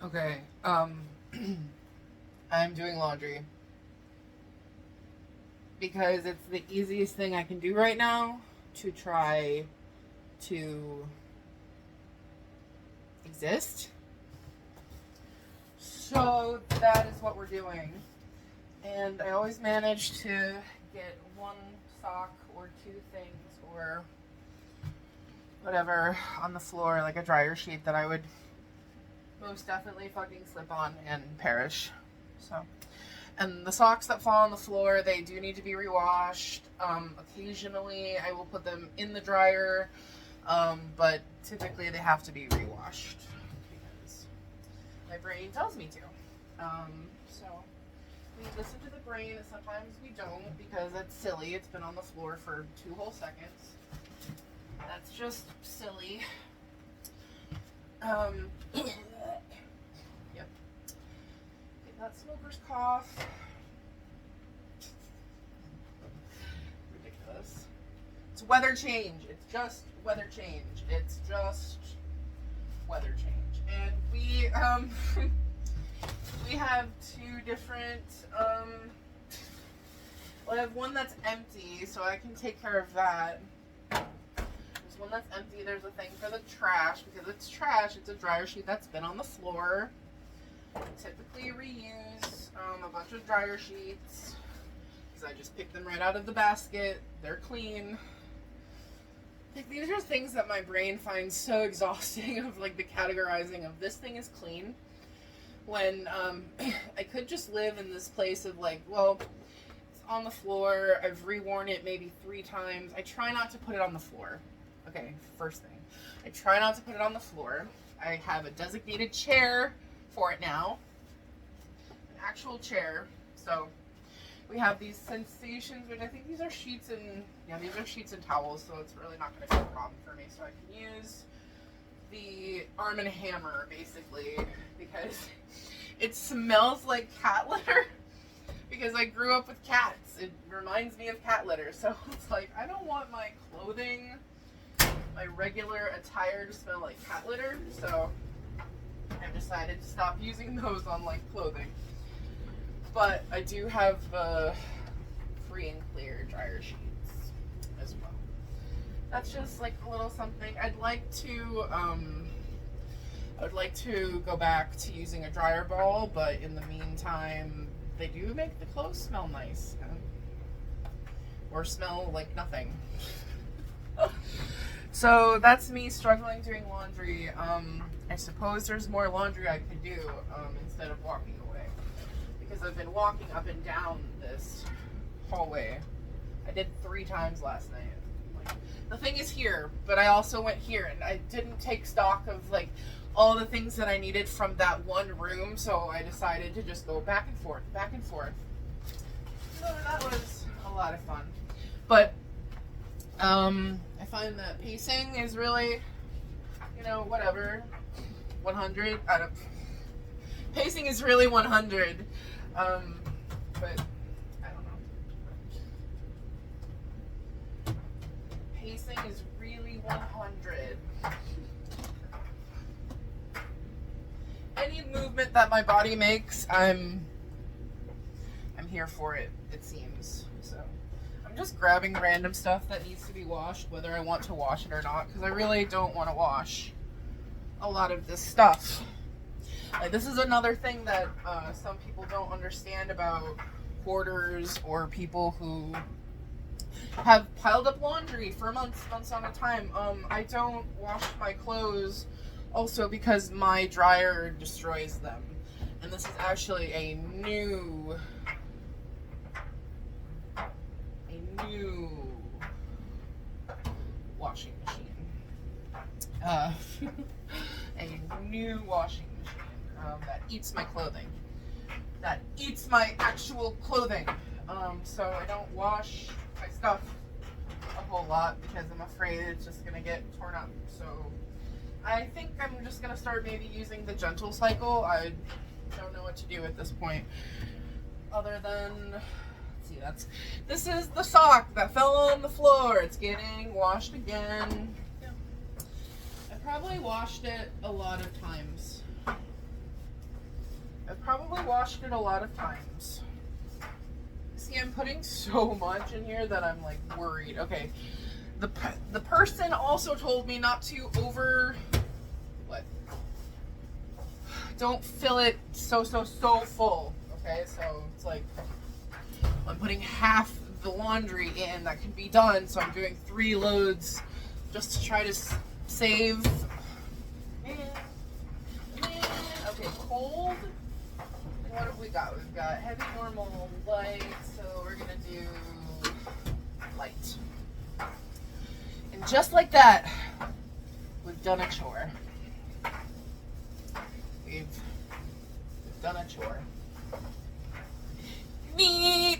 Okay, I'm doing laundry because it's the easiest thing I can do right now to try to exist. So that is what we're doing. And I always manage to get one sock or two things or whatever on the floor, like a dryer sheet that I would most definitely fucking slip on and perish. So, and the socks that fall on the floor, they do need to be rewashed. Occasionally, I will put them in the dryer, but typically they have to be rewashed because my brain tells me to. So we listen to the brain, and sometimes we don't because it's silly. It's been on the floor for 2 whole seconds. That's just silly. Yep. Get that smoker's cough. Ridiculous. It's weather change. It's just weather change. It's just weather change. And we we have 2 different well, I have one that's empty, so I can take care of that. There's one that's empty. There's a thing for the trash because it's trash. It's a dryer sheet that's been on the floor. I typically reuse a bunch of dryer sheets because I just pick them right out of the basket. They're clean. Like, these are things that my brain finds so exhausting of, like, the categorizing of this thing is clean when I could just live in this place of like, well, it's on the floor. I've reworn it maybe 3 times. I try not to put it on the floor. Okay, first thing. I try not to put it on the floor. I have a designated chair for it now. An actual chair. So we have these sensations, which I think these are sheets and, yeah, these are sheets and towels, so it's really not going to be a problem for me. So I can use the Arm& Hammer, basically, because it smells like cat litter, because I grew up with cats. It reminds me of cat litter, so it's like, I don't want my clothing, my regular attire to smell like cat litter, so I've decided to stop using those on, like, clothing. But I do have free and clear dryer sheets as well. That's just like a little something. I'd like to go back to using a dryer ball, but in the meantime, they do make the clothes smell nice or smell like nothing. So that's me struggling doing laundry. I suppose there's more laundry I could do instead of walking away, because I've been walking up and down this hallway. I did 3 times last night. Like, the thing is here, but I also went here, and I didn't take stock of like all the things that I needed from that one room, so I decided to just go back and forth, back and forth. So that was a lot of fun. But I find that pacing is really, whatever, 100. Pacing is really 100. But I don't know. Pacing is really 100. Any movement that my body makes, I'm here for it, it seems. So I'm just grabbing random stuff that needs to be washed, whether I want to wash it or not, because I really don't want to wash a lot of this stuff. Like, this is another thing that some people don't understand about hoarders or people who have piled up laundry for months on a time. I don't wash my clothes also because my dryer destroys them. And this is actually a new washing machine. A new washing machine that eats my clothing. That eats my actual clothing. So I don't wash my stuff a whole lot because I'm afraid it's just gonna get torn up. So I think I'm just gonna start maybe using the gentle cycle. I don't know what to do at this point, other than, let's see, this is the sock that fell on the floor. It's getting washed again. Yeah. I probably washed it a lot of times. I've probably washed it a lot of times. See, I'm putting so much in here that I'm like worried. Okay, the person also told me not to don't fill it so full. Okay, so it's like I'm putting half the laundry in that can be done, so I'm doing 3 loads just to try to save. Man. Okay, cold. What have we got? We've got heavy, normal, light. So we're gonna do light. And just like that, we've done a chore. We've done a chore. Neat.